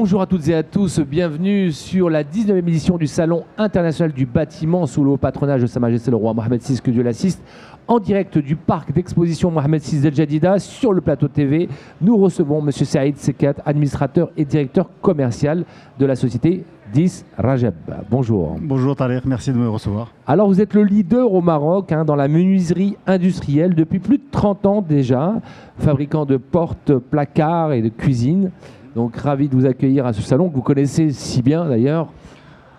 Bonjour à toutes et à tous, bienvenue sur la 19e édition du Salon international du bâtiment sous le haut patronage de Sa Majesté le Roi Mohamed VI, que Dieu l'assiste, en direct du parc d'exposition Mohamed VI El Jadida sur le plateau TV. Nous recevons M. Saïd Sekat, administrateur et directeur commercial de la société 10 Rajab. Bonjour. Bonjour Tariq, merci de me recevoir. Alors vous êtes le leader au Maroc dans la menuiserie industrielle depuis plus de 30 ans déjà, fabricant de portes, placards et de cuisine. Donc ravi de vous accueillir à ce salon que vous connaissez si bien d'ailleurs.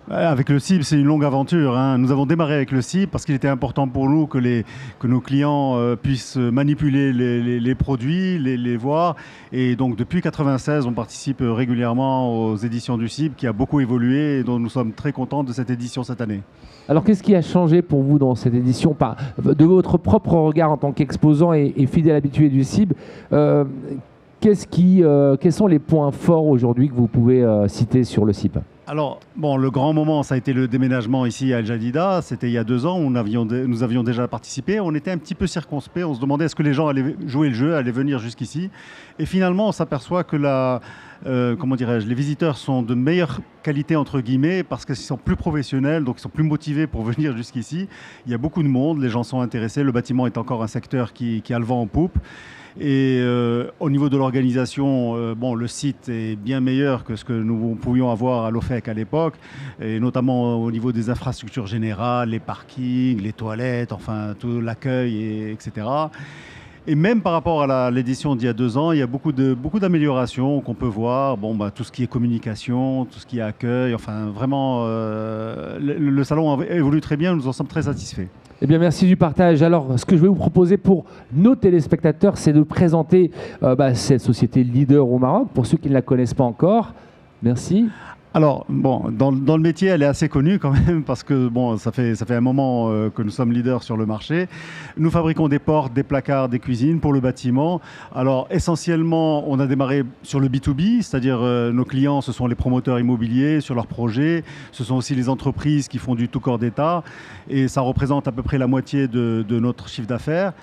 Avec le CIB, c'est une longue aventure. Nous avons démarré avec le CIB parce qu'il était important pour nous que nos clients puissent manipuler les produits, les voir. Et donc depuis 1996, on participe régulièrement aux éditions du CIB qui a beaucoup évolué et dont nous sommes très contents de cette édition cette année. Alors qu'est-ce qui a changé pour vous dans cette édition de votre propre regard en tant qu'exposant et fidèle habitué du CIB? Quels sont les points forts aujourd'hui que vous pouvez citer sur le CIB? Alors, le grand moment, ça a été le déménagement ici à El Jadida. C'était il y a 2 ans, nous avions déjà participé. On était un petit peu circonspect. On se demandait est-ce que les gens allaient jouer le jeu, allaient venir jusqu'ici. Et finalement, on s'aperçoit que les visiteurs sont de meilleure qualité, entre guillemets, parce qu'ils sont plus professionnels, donc ils sont plus motivés pour venir jusqu'ici. Il y a beaucoup de monde, les gens sont intéressés. Le bâtiment est encore un secteur qui a le vent en poupe. Et au niveau de l'organisation, le site est bien meilleur que ce que nous pouvions avoir à l'OFEC à l'époque, et notamment au niveau des infrastructures générales, les parkings, les toilettes, enfin tout l'accueil, etc. Et même par rapport à l'édition d'il y a 2 ans, il y a beaucoup d'améliorations qu'on peut voir. Tout ce qui est communication, tout ce qui est accueil, enfin vraiment, le salon évolue très bien, nous en sommes très satisfaits. Eh bien, merci du partage. Alors, ce que je vais vous proposer pour nos téléspectateurs, c'est de présenter cette société leader au Maroc, pour ceux qui ne la connaissent pas encore. Merci. Alors, dans le métier, elle est assez connue quand même parce que ça fait un moment que nous sommes leaders sur le marché. Nous fabriquons des portes, des placards, des cuisines pour le bâtiment. Alors, essentiellement, on a démarré sur le B2B, c'est-à-dire nos clients, ce sont les promoteurs immobiliers sur leurs projets. Ce sont aussi les entreprises qui font du tout corps d'État et ça représente à peu près la moitié de notre chiffre d'affaires.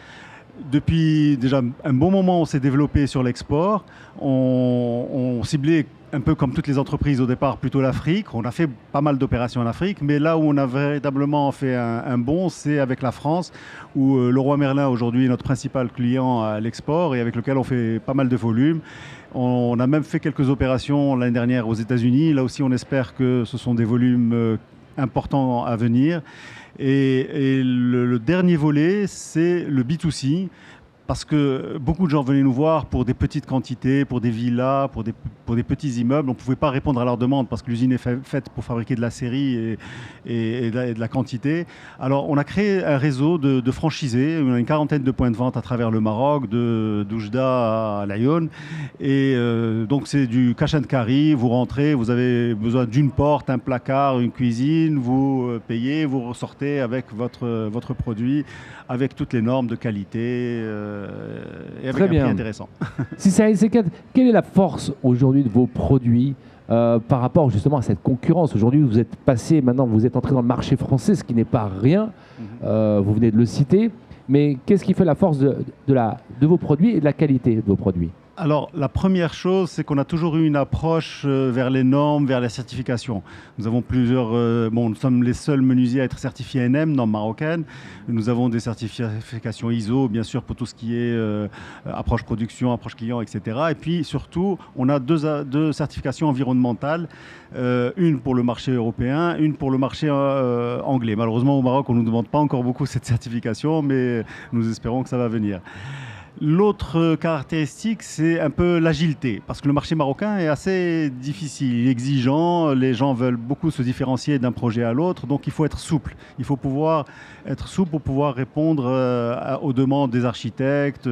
Depuis déjà un bon moment, on s'est développé sur l'export. On ciblait un peu comme toutes les entreprises au départ, plutôt l'Afrique. On a fait pas mal d'opérations en Afrique, mais là où on a véritablement fait un bond, c'est avec la France, où Leroy Merlin aujourd'hui est notre principal client à l'export et avec lequel on fait pas mal de volume. On a même fait quelques opérations l'année dernière aux États-Unis. Là aussi, on espère que ce sont des volumes importants à venir. Et le dernier volet, c'est le B2C. Parce que beaucoup de gens venaient nous voir pour des petites quantités, pour des villas, pour des petits immeubles. On ne pouvait pas répondre à leurs demandes parce que l'usine est faite pour fabriquer de la série et de la quantité. Alors, on a créé un réseau de franchisés. On a une 40aine de points de vente à travers le Maroc, de d'Oujda à Laayoune. Et donc, c'est du cash and carry. Vous rentrez, vous avez besoin d'une porte, un placard, une cuisine. Vous payez, vous ressortez avec votre produit, avec toutes les normes de qualité. Et avec un prix intéressant. Si ça, quelle est la force aujourd'hui de vos produits par rapport justement à cette concurrence? Aujourd'hui, vous êtes passé, maintenant vous êtes entré dans le marché français, ce qui n'est pas rien. Vous venez de le citer. Mais qu'est-ce qui fait la force de vos produits et de la qualité de vos produits? Alors, la première chose, c'est qu'on a toujours eu une approche vers les normes, vers la certification. Nous avons nous sommes les seuls menuisiers à être certifiés NM, normes marocaines. Nous avons des certifications ISO, bien sûr, pour tout ce qui est approche production, approche client, etc. Et puis, surtout, on a deux certifications environnementales. Une pour le marché européen, une pour le marché anglais. Malheureusement, au Maroc, on ne nous demande pas encore beaucoup cette certification, mais nous espérons que ça va venir. L'autre caractéristique, c'est un peu l'agilité, parce que le marché marocain est assez difficile, exigeant, les gens veulent beaucoup se différencier d'un projet à l'autre, donc il faut être souple. Il faut pouvoir être souple pour pouvoir répondre aux demandes des architectes.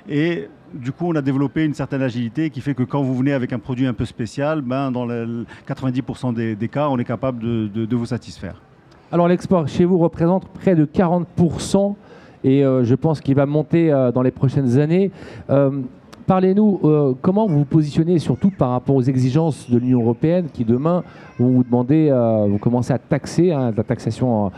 Et du coup, on a développé une certaine agilité qui fait que quand vous venez avec un produit un peu spécial, dans 90% des cas, on est capable de vous satisfaire. Alors l'export chez vous représente près de 40%. Et je pense qu'il va monter dans les prochaines années. Parlez-nous, comment vous vous positionnez, surtout par rapport aux exigences de l'Union européenne qui demain vont vous demander, vous commencez à taxer, la taxation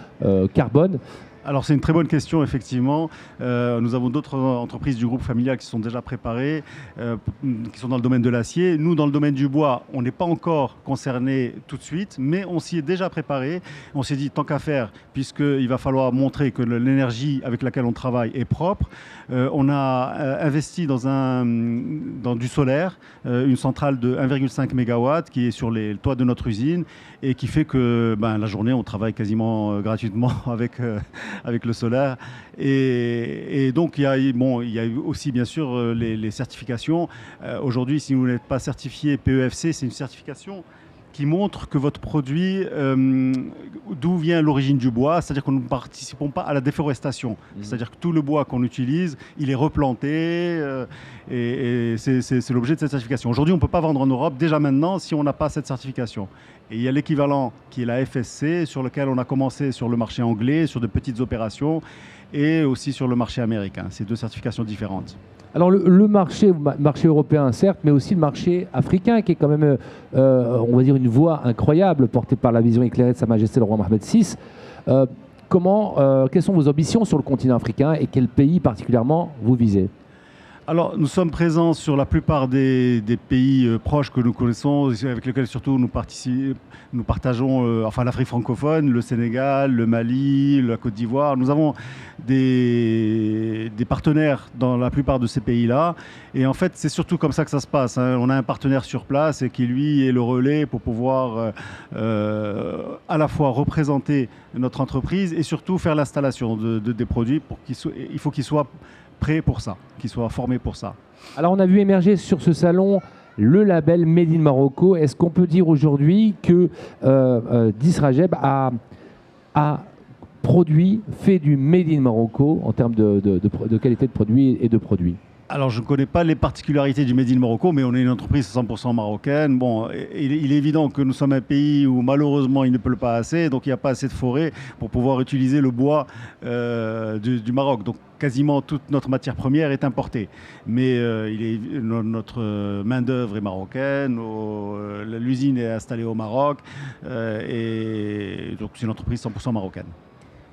carbone. Alors c'est une très bonne question, effectivement. Nous avons d'autres entreprises du groupe familial qui sont déjà préparées, qui sont dans le domaine de l'acier. Nous, dans le domaine du bois, on n'est pas encore concerné tout de suite, mais on s'y est déjà préparé. On s'est dit, tant qu'à faire, puisqu'il va falloir montrer que l'énergie avec laquelle on travaille est propre, on a investi dans du solaire, une centrale de 1,5 MW qui est sur les toits de notre usine et qui fait que la journée, on travaille quasiment gratuitement avec le solaire. Et donc, il y a aussi, bien sûr, les certifications. Aujourd'hui, si vous n'êtes pas certifié PEFC, c'est une certification qui montre que votre produit, d'où vient l'origine du bois, c'est-à-dire qu'on ne participons pas à la déforestation. C'est-à-dire que tout le bois qu'on utilise, il est replanté et c'est l'objet de cette certification. Aujourd'hui, on ne peut pas vendre en Europe, déjà maintenant, si on n'a pas cette certification. Et il y a l'équivalent qui est la FSC, sur lequel on a commencé sur le marché anglais, sur de petites opérations, et aussi sur le marché américain. C'est deux certifications différentes. Alors le marché européen, certes, mais aussi le marché africain, qui est quand même, on va dire, une voie incroyable portée par la vision éclairée de Sa Majesté le roi Mohammed VI. Quelles sont vos ambitions sur le continent africain et quel pays particulièrement vous visez ? Alors, nous sommes présents sur la plupart des pays proches que nous connaissons, avec lesquels surtout nous partageons l'Afrique francophone, le Sénégal, le Mali, la Côte d'Ivoire. Nous avons des partenaires dans la plupart de ces pays-là. Et en fait, c'est surtout comme ça que ça se passe, hein. On a un partenaire sur place et qui, lui, est le relais pour pouvoir à la fois représenter notre entreprise et surtout faire l'installation des produits. Il faut qu'ils soient prêts pour ça, qu'ils soient formés pour ça. Alors, on a vu émerger sur ce salon le label Made in Morocco. Est-ce qu'on peut dire aujourd'hui que Disrajeb a fait du Made in Morocco en termes de qualité de produit et de produits ? Alors, je ne connais pas les particularités du Made in Morocco, mais on est une entreprise 100% marocaine. Bon, il est évident que nous sommes un pays où malheureusement il ne pleut pas assez, donc il n'y a pas assez de forêt pour pouvoir utiliser le bois du Maroc. Donc, quasiment toute notre matière première est importée. Mais notre main-d'œuvre est marocaine, l'usine est installée au Maroc, et donc c'est une entreprise 100% marocaine.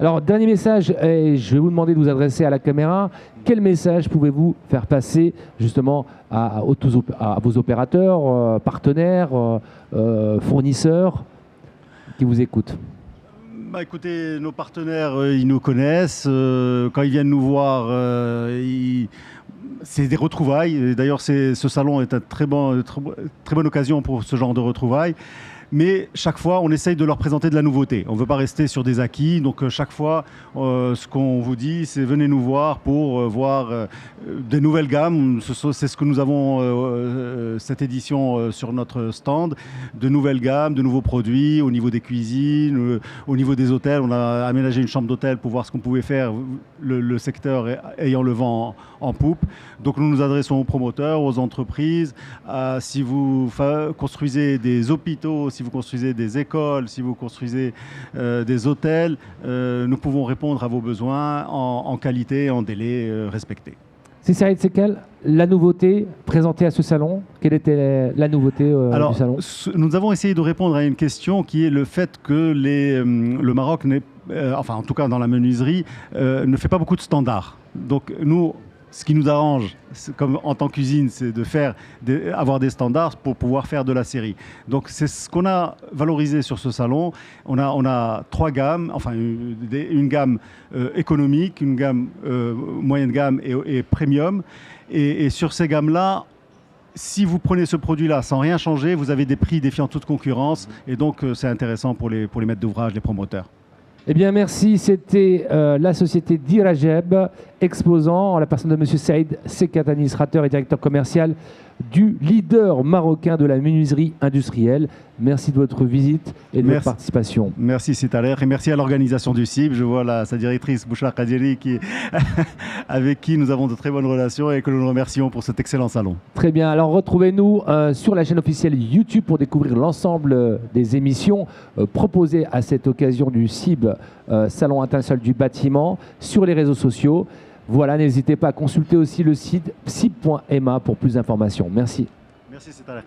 Alors, dernier message, et je vais vous demander de vous adresser à la caméra. Quel message pouvez-vous faire passer justement à vos opérateurs, partenaires, fournisseurs qui vous écoutent ? Écoutez, nos partenaires, ils nous connaissent. Quand ils viennent nous voir, c'est des retrouvailles. D'ailleurs, ce salon est une très bonne occasion pour ce genre de retrouvailles. Mais chaque fois, on essaye de leur présenter de la nouveauté. On ne veut pas rester sur des acquis. Donc, chaque fois, ce qu'on vous dit, c'est venez nous voir pour voir des nouvelles gammes. C'est ce que nous avons cette édition sur notre stand. De nouvelles gammes, de nouveaux produits au niveau des cuisines, au niveau des hôtels. On a aménagé une chambre d'hôtel pour voir ce qu'on pouvait faire, le secteur ayant le vent en poupe. Donc, nous nous adressons aux promoteurs, aux entreprises. Si vous construisez des hôpitaux, si vous construisez des écoles, si vous construisez des hôtels, nous pouvons répondre à vos besoins en qualité et en délai respecté. C'est Saïd Sekel, la nouveauté présentée à ce salon. Quelle était la nouveauté du salon ? Nous avons essayé de répondre à une question qui est le fait que le Maroc, en tout cas dans la menuiserie, ne fait pas beaucoup de standards. Donc nous, ce qui nous arrange, comme en tant qu'usine, c'est avoir des standards pour pouvoir faire de la série. Donc c'est ce qu'on a valorisé sur ce salon. On a 3 gammes, une gamme économique, une gamme moyenne gamme et premium. Et sur ces gammes-là, si vous prenez ce produit-là sans rien changer, vous avez des prix défiant toute concurrence. Et donc c'est intéressant pour les maîtres d'ouvrage, les promoteurs. Eh bien, merci. C'était la société Disrajeb, exposant en la personne de M. Saïd Sekat, administrateur et directeur commercial du leader marocain de la menuiserie industrielle. Merci de votre visite et de votre participation. Merci, c'est à l'air. Et merci à l'organisation du CIB. Je vois sa directrice, Bouchra Kadiri, avec qui nous avons de très bonnes relations et que nous remercions pour cet excellent salon. Très bien. Alors, retrouvez-nous sur la chaîne officielle YouTube pour découvrir l'ensemble des émissions proposées à cette occasion du CIB, Salon international du bâtiment, sur les réseaux sociaux. Voilà, n'hésitez pas à consulter aussi le site cib.ma pour plus d'informations. Merci. Merci, c'est à l'air.